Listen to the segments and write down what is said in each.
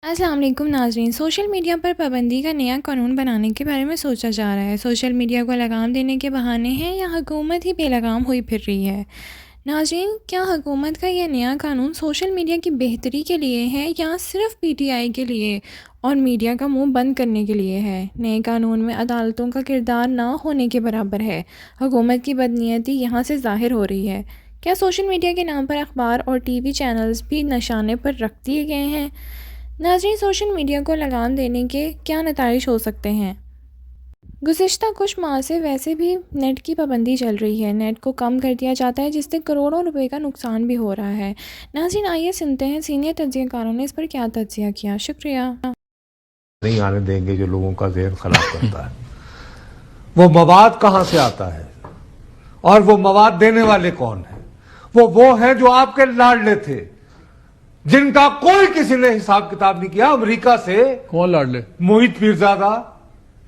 السلام علیکم ناظرین، سوشل میڈیا پر پابندی کا نیا قانون بنانے کے بارے میں سوچا جا رہا ہے۔ سوشل میڈیا کو لگام دینے کے بہانے ہیں یا حکومت ہی بے لگام ہوئی پھر رہی ہے؟ ناظرین، کیا حکومت کا یہ نیا قانون سوشل میڈیا کی بہتری کے لیے ہے یا صرف پی ٹی آئی کے لیے اور میڈیا کا منہ بند کرنے کے لیے ہے؟ نئے قانون میں عدالتوں کا کردار نہ ہونے کے برابر ہے۔ حکومت کی بدنیتی یہاں سے ظاہر ہو رہی ہے۔ کیا سوشل میڈیا کے نام پر اخبار اور ٹی وی چینلز بھی نشانے پر رکھ دیے گئے ہیں؟ ناظرین، سوشل میڈیا کو لگام دینے کے کیا نتائج ہو سکتے ہیں؟ گزشتہ کچھ ماہ سے ویسے بھی نیٹ کی پابندی چل رہی ہے۔ نیٹ کو کم کر دیا جاتا ہے جس سے کروڑوں روپے کا نقصان بھی ہو رہا ہے۔ ناظرین، آئیے سنتے ہیں سینئر تجزیہ کاروں نے اس پر کیا تجزیہ کیا۔ شکریہ۔ نہیں آنے دیں گے جو لوگوں کا ذہن خراب کرتا ہے۔ وہ مواد کہاں سے آتا ہے اور وہ مواد دینے والے کون ہیں؟ وہ ہیں جو آپ کے لاڈلے تھے، جن کا کوئی کسی نے حساب کتاب نہیں کیا۔ امریکہ سے کون لاڈلے؟ محیط پیرزادہ،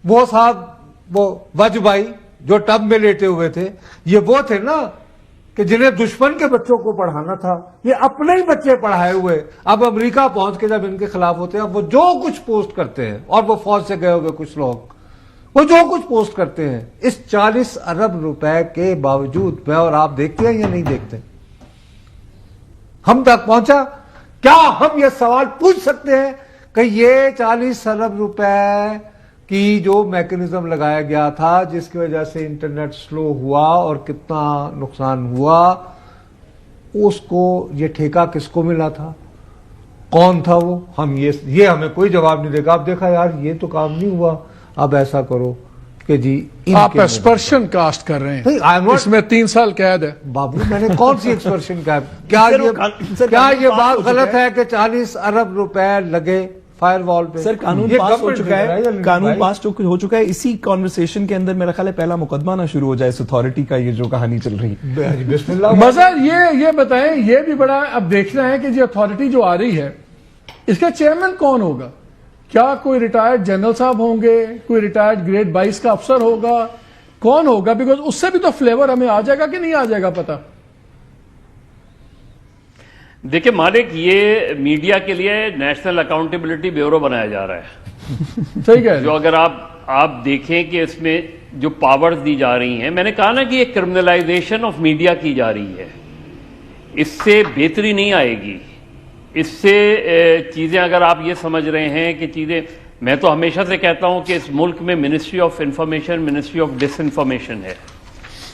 وہ صاحب، وہ وج بھائی جو ٹب میں لیٹے ہوئے تھے، یہ وہ تھے نا کہ جنہیں دشمن کے بچوں کو پڑھانا تھا، یہ اپنے ہی بچے پڑھائے ہوئے اب امریکہ پہنچ کے جب ان کے خلاف ہوتے ہیں، اب وہ جو کچھ پوسٹ کرتے ہیں، اور وہ فوج سے گئے ہوئے کچھ لوگ، وہ جو کچھ پوسٹ کرتے ہیں، اس 40 ارب روپے کے باوجود، میں اور آپ دیکھتے ہیں یا نہیں دیکھتے، ہم تک پہنچا؟ کیا ہم یہ سوال پوچھ سکتے ہیں کہ یہ 40 ارب روپے کی جو میکنزم لگایا گیا تھا جس کی وجہ سے انٹرنیٹ سلو ہوا اور کتنا نقصان ہوا، اس کو یہ ٹھیکہ کس کو ملا تھا؟ کون تھا وہ؟ یہ ہمیں کوئی جواب نہیں دے گا۔ اب دیکھا یار یہ تو کام نہیں ہوا، اب ایسا کرو کہ جی آپ ایکسپرشن کاسٹ کر رہے ہیں، اس میں 3 سال قید ہے۔ بابو میں نے کون سی ایکسپرشن کا؟ کیا یہ بات غلط ہے کہ 40 ارب روپے لگے فائر وال پہ؟ سر قانون پاس ہو چکا ہے، قانون پاس ہو چکا ہے۔ اسی کانورسیشن کے اندر میرا خیال ہے پہلا مقدمہ نہ شروع ہو جائے اس اتھارٹی کا، یہ جو کہانی چل رہی ہے۔ بسم اللہ۔ مزہ یہ بتائیں، یہ بھی بڑا اب دیکھنا ہے کہ یہ اتھارٹی جو آ رہی ہے اس کا چیئرمین کون ہوگا؟ کیا کوئی ریٹائرڈ جنرل صاحب ہوں گے؟ کوئی ریٹائرڈ گریڈ 22 کا افسر ہوگا؟ کون ہوگا؟ بیکاز اس سے بھی تو فلیور ہمیں آ جائے گا کہ نہیں آ جائے گا پتہ۔ دیکھیں مالک، یہ میڈیا کے لیے نیشنل اکاؤنٹیبلٹی بیورو بنایا جا رہا ہے۔ صحیح ہے۔ جو اگر آپ دیکھیں کہ اس میں جو پاورز دی جا رہی ہیں، میں نے کہا نا کہ یہ کرمنلائزیشن آف میڈیا کی جا رہی ہے، اس سے بہتری نہیں آئے گی۔ اس سے چیزیں اگر آپ یہ سمجھ رہے ہیں کہ چیزیں، میں تو ہمیشہ سے کہتا ہوں کہ اس ملک میں ministry of information ministry of disinformation ہے۔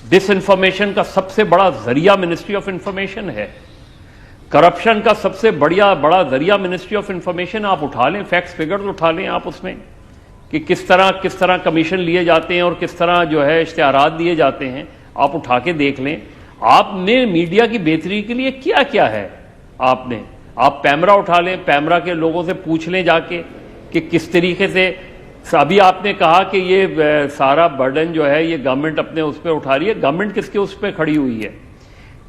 ڈس انفارمیشن کا سب سے بڑا ذریعہ منسٹری آف انفارمیشن ہے۔ کرپشن کا سب سے بڑا ذریعہ منسٹری آف انفارمیشن۔ آپ اٹھا لیں، فیکٹس فگرز اٹھا لیں آپ اس میں کہ کس طرح کمیشن لیے جاتے ہیں اور کس طرح جو ہے اشتہارات دیے جاتے ہیں، آپ اٹھا کے دیکھ لیں۔ آپ نے میڈیا کی بہتری کے لیے کیا ہے؟ آپ پیمرا اٹھا لیں، پیمرا کے لوگوں سے پوچھ لیں جا کے کہ کس طریقے سے، ابھی آپ نے کہا کہ یہ سارا برڈن جو ہے یہ گورنمنٹ اپنے اس پہ اٹھا رہی ہے۔ گورنمنٹ کس کے اس پہ کھڑی ہوئی ہے؟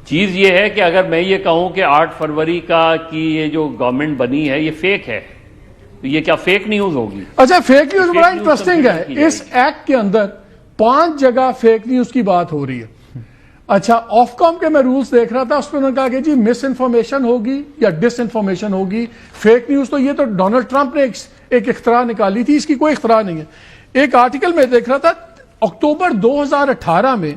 چیز یہ ہے کہ اگر میں یہ کہوں کہ 8 فروری کی یہ جو گورنمنٹ بنی ہے یہ فیک ہے، تو یہ کیا فیک نیوز ہوگی؟ اچھا، فیک نیوز بڑا انٹرسٹنگ ہے۔ اس ایکٹ کے اندر 5 جگہ فیک نیوز کی بات ہو رہی ہے۔ اچھا، آف کام کے میں رولز دیکھ رہا تھا، اس میں انہوں نے کہا کہ جی مس انفارمیشن ہوگی یا ڈس انفارمیشن ہوگی، فیک نیوز تو یہ تو ڈونلڈ ٹرمپ نے ایک اختراع نکالی تھی، اس کی کوئی اختراع نہیں ہے۔ ایک آرٹیکل میں دیکھ رہا تھا، اکتوبر 2018 میں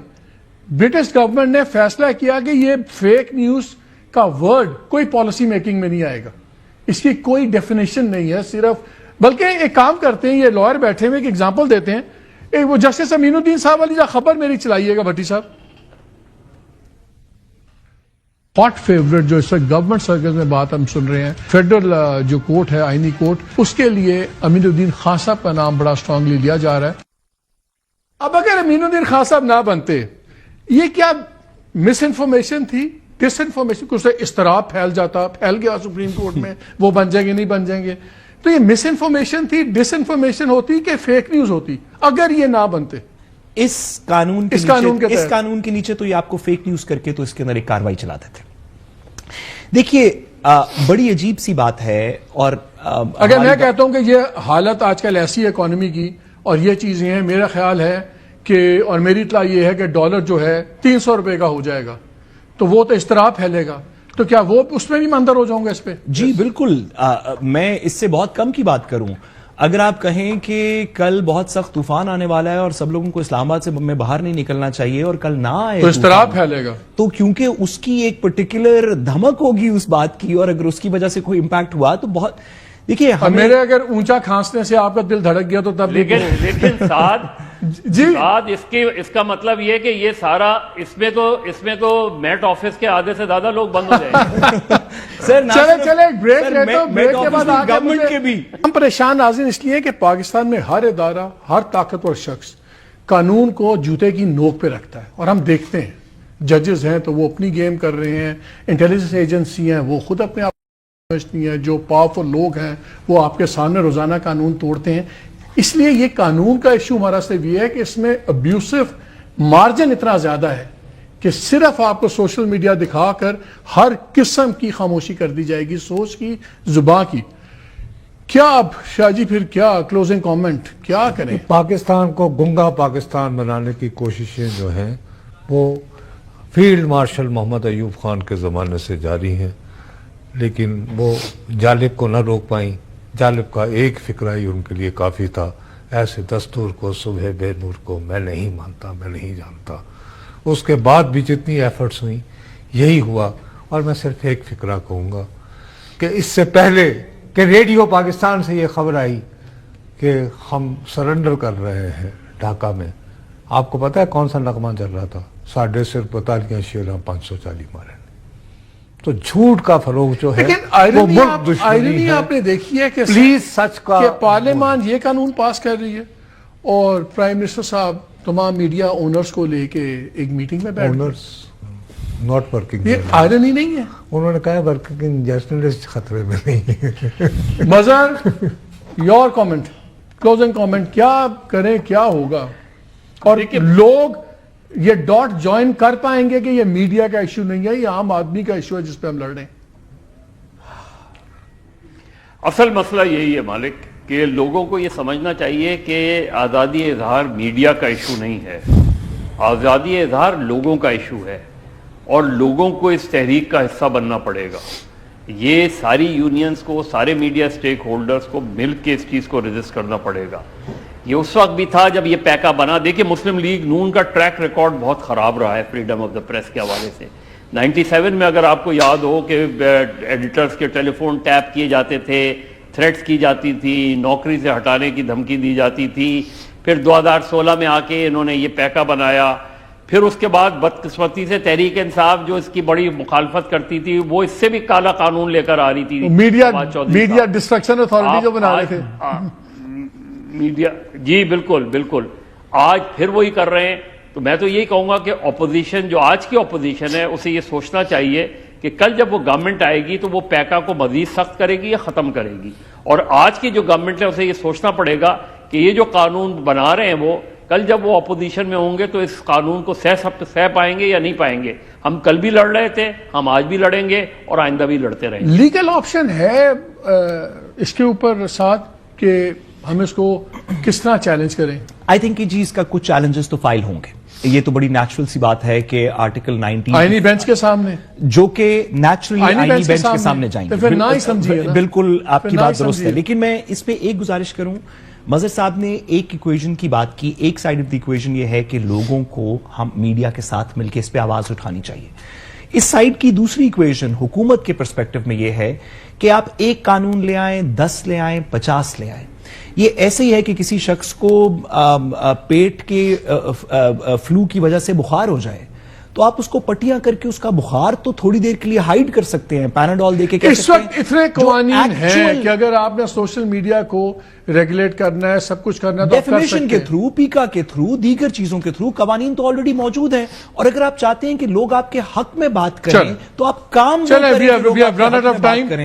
برٹش گورنمنٹ نے فیصلہ کیا کہ یہ فیک نیوز کا ورڈ کوئی پالیسی میکنگ میں نہیں آئے گا، اس کی کوئی ڈیفینیشن نہیں ہے، صرف بلکہ ایک کام کرتے ہیں، یہ لائر بیٹھے ہوئے ایک ایگزامپل دیتے ہیں۔ وہ جسٹس امین الدین صاحب والی خبر میری چلائیے گا بھٹی صاحب۔ ہاٹ فیوریٹ جو اس وقت گورنمنٹ سرکل میں بات ہم سن رہے ہیں، فیڈرل جو کورٹ ہے، آئینی کورٹ، اس کے لیے امین الدین خان صاحب کا نام بڑا اسٹرانگلی لیا جا رہا ہے۔ اب اگر امین الدین خان صاحب نہ بنتے، یہ کیا مس انفارمیشن تھی، ڈس انفارمیشن؟ کچھ اضطراب پھیل گیا سپریم کورٹ میں، وہ بن جائیں گے نہیں بن جائیں گے، تو یہ مس انفارمیشن تھی، ڈس انفارمیشن ہوتی کہ فیک نیوز ہوتی اگر یہ نہ بنتے؟ اس قانون کے نیچے تو یہ آپ کو فیک نیوز کر کے تو اس کے اندر ایک کاروائی چلاتے تھے۔ دیکھیے بڑی عجیب سی بات ہے، اور اگر میں کہتا ہوں کہ یہ حالت آج کل ایسی ہے اکانومی کی اور یہ چیزیں ہیں، میرا خیال ہے کہ، اور میری اطلاع یہ ہے کہ ڈالر جو ہے 300 روپے کا ہو جائے گا، تو وہ تو اضطراب پھیلے گا۔ تو کیا وہ اس میں بھی میں اندر ہو جاؤں گا اس پہ؟ جی بالکل. میں اس سے بہت کم کی بات کروں. اگر آپ کہیں کہ کل بہت سخت طوفان آنے والا ہے اور سب لوگوں کو اسلام آباد سے میں باہر نہیں نکلنا چاہیے اور کل نہ آئے تو اضطراب پھیلے گا. تو کیونکہ اس کی ایک پرٹیکولر دھمک ہوگی اس بات کی, اور اگر اس کی وجہ سے کوئی امپیکٹ ہوا تو بہت دیکھیے میرے اگر اونچا کھانسنے سے آپ کا دل دھڑک گیا تو تب لیکن سعد جی سعد اس کا مطلب یہ کہ یہ سارا اس میں تو میٹ آفس کے آدھے سے زیادہ لوگ بند ہو جائیں گے. چلے ایک بریک لیتا ہوں, بریک کے بعد گورنمنٹ کے بھی ہم پریشان ناظرین اس لیے کہ پاکستان میں ہر ادارہ, ہر طاقتور شخص قانون کو جوتے کی نوک پہ رکھتا ہے, اور ہم دیکھتے ہیں ججز ہیں تو وہ اپنی گیم کر رہے ہیں, انٹیلیجنس ایجنسی ہیں وہ خود اپنے آپ سمجھتی ہیں, جو پاورفل لوگ ہیں وہ آپ کے سامنے روزانہ قانون توڑتے ہیں. اس لیے یہ قانون کا ایشو ہمارا صرف یہ ہے کہ اس میں ابیوسو مارجن اتنا زیادہ ہے کہ صرف آپ کو سوشل میڈیا دکھا کر ہر قسم کی خاموشی کر دی جائے گی, سوچ کی, زباں کی. کیا اب شاہ جی پھر کیا کلوزنگ کامنٹ کیا کریں؟ پاکستان کو گنگا پاکستان بنانے کی کوششیں جو ہیں وہ فیلڈ مارشل محمد ایوب خان کے زمانے سے جاری ہیں, لیکن وہ جالب کو نہ روک پائیں. جالب کا ایک فکرہ ہی ان کے لیے کافی تھا, ایسے دستور کو صبح بے نور کو میں نہیں مانتا, میں نہیں جانتا. اس کے بعد بھی جتنی ایفرٹس ہوئیں یہی ہوا. اور میں صرف ایک فکرہ کہوں گا کہ اس سے پہلے کہ ریڈیو پاکستان سے یہ خبر آئی کہ ہم سرنڈر کر رہے ہیں ڈھاکہ میں, آپ کو پتا ہے کون سا نغمہ چل رہا تھا؟ 150 بطالیاں شیراں 540 مارے. تو جھوٹ کا فروغ جو ہے لیکن وہ ملک دشمنی ہے. آپ نے دیکھی ہے کہ پلیز سچ کا کہ پارلیمان یہ قانون پاس کر رہی ہے اور پرائم منسٹر صاحب تمام میڈیا اونرز کو لے کے ایک میٹنگ میں بیٹھ گئے. Not working. یہ آئرنی نہیں ہے؟ انہوں نے کہا ورکنگ جرنلسٹ خطرے میں نہیں ہے. مظہر یور کامنٹ, کلوزنگ کامنٹ, کیا کریں, کیا ہوگا؟ اور لوگ یہ ڈاٹ جوائن کر پائیں گے کہ یہ میڈیا کا ایشو نہیں ہے, یہ عام آدمی کا ایشو ہے جس پہ ہم لڑ رہے ہیں؟ اصل مسئلہ یہی ہے مالک کہ لوگوں کو یہ سمجھنا چاہیے کہ آزادی اظہار میڈیا کا ایشو نہیں ہے, آزادی اظہار لوگوں کا ایشو ہے, اور لوگوں کو اس تحریک کا حصہ بننا پڑے گا. یہ ساری یونینز کو, سارے میڈیا سٹیک ہولڈرز کو مل کے اس چیز کو ریزسٹ کرنا پڑے گا. یہ اس وقت بھی تھا جب یہ پیکا بنا. دیکھیں مسلم لیگ نون کا ٹریک ریکارڈ بہت خراب رہا ہے فریڈم آف دا پریس کے حوالے سے. 97 میں اگر آپ کو یاد ہو کہ ایڈیٹرز کے ٹیلی فون ٹیپ کیے جاتے تھے, تھریٹس کی جاتی تھی, نوکری سے ہٹانے کی دھمکی دی جاتی تھی. پھر 2016 میں آ کے انہوں نے یہ پیکا بنایا. پھر اس کے بعد بدقسمتی سے تحریک انصاف جو اس کی بڑی مخالفت کرتی تھی وہ اس سے بھی کالا قانون لے کر آ رہی تھی. میڈیا ڈسٹرکشن اتھارٹی جو بنا رہے تھے میڈیا, جی بالکل بالکل, آج پھر وہی کر رہے ہیں. تو میں تو یہی کہوں گا کہ اپوزیشن, جو آج کی اپوزیشن ہے, اسے یہ سوچنا چاہیے کہ کل جب وہ گورنمنٹ آئے گی تو وہ پیکا کو مزید سخت کرے گی یا ختم کرے گی. اور آج کی جو گورنمنٹ ہے اسے یہ سوچنا پڑے گا کہ یہ جو قانون بنا رہے ہیں وہ کل جب وہ اپوزیشن میں ہوں گے تو اس قانون کو سہ پائیں گے یا نہیں پائیں گے. ہم کل بھی لڑ رہے تھے, ہم آج بھی لڑیں گے اور آئندہ بھی لڑتے رہیں گے. لیگل آپشن ہے اس کے اوپر ساتھ کہ ہم اس کو کس طرح چیلنج کریں؟ آئی تھنک جی اس کا کچھ چیلنجز تو فائل ہوں گے. یہ تو بڑی نیچرل سی بات ہے کہ آرٹیکل 19 آئینی بینچ کے سامنے, جو کہ نیچرلی آئینی بینچ کے سامنے جائیں گے. بالکل آپ کی بات درست ہے, لیکن میں اس پہ ایک گزارش کروں. مظہر صاحب نے ایک ایکویژن کی بات کی. ایک سائیڈ آف دی ایکویژن یہ ہے کہ لوگوں کو ہم میڈیا کے ساتھ مل کے اس پہ آواز اٹھانی چاہیے. اس سائیڈ کی دوسری ایکویژن حکومت کے پرسپیکٹو میں یہ ہے کہ آپ ایک قانون لے آئیں, 10 لے آئیں, 50 لے آئیں. یہ ایسے ہی ہے کہ کسی شخص کو پیٹ کے فلو کی وجہ سے بخار ہو جائے تو آپ اس کو پٹیاں کر کے اس کا بخار تو تھوڑی دیر کے لیے ہائیڈ کر سکتے ہیں, پیناڈول دے کے. اس وقت اتنے قوانین ہیں کہ اگر آپ نے سوشل میڈیا کو ریگولیٹ کرنا ہے, سب کچھ کرنا ہے, ڈیفیمیشن کے تھرو, پیکا کے تھرو, دیگر چیزوں کے تھرو قوانین تو آلریڈی موجود ہیں. اور اگر آپ چاہتے ہیں کہ لوگ آپ کے حق میں بات کریں تو آپ کام کریں.